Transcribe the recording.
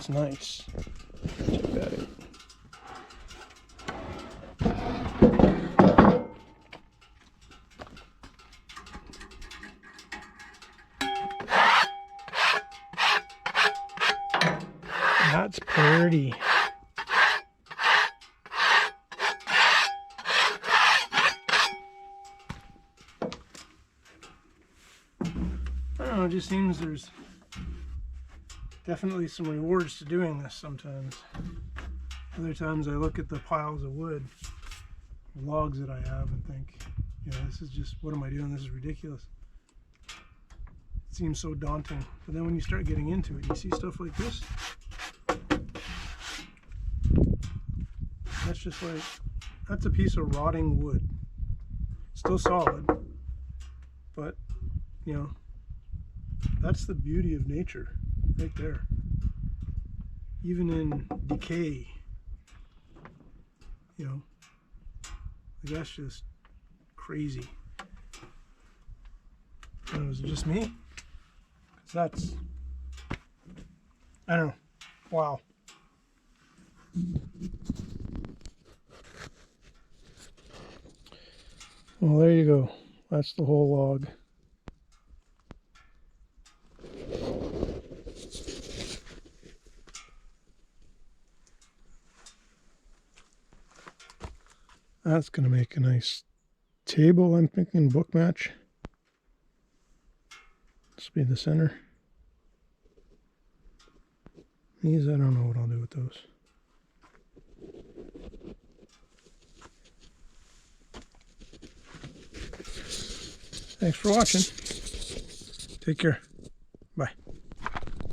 That's nice. Check that out. That's pretty. I don't know, it just seems there's definitely some rewards to doing this sometimes. Other times I look at the piles of wood, logs that I have, and think, you know, this is just, what am I doing? This is ridiculous. It seems so daunting. But then when you start getting into it, you see stuff like this. That's just like, that's a piece of rotting wood. Still solid, but, you know, that's the beauty of nature right there. Even in decay, you know, like that's just crazy. And was it just me? 'Cause that's, I don't know, wow. Well, there you go. That's the whole log. That's going to make a nice table, I'm thinking, book match. This will be the center. These, I don't know what I'll do with those. Thanks for watching. Take care.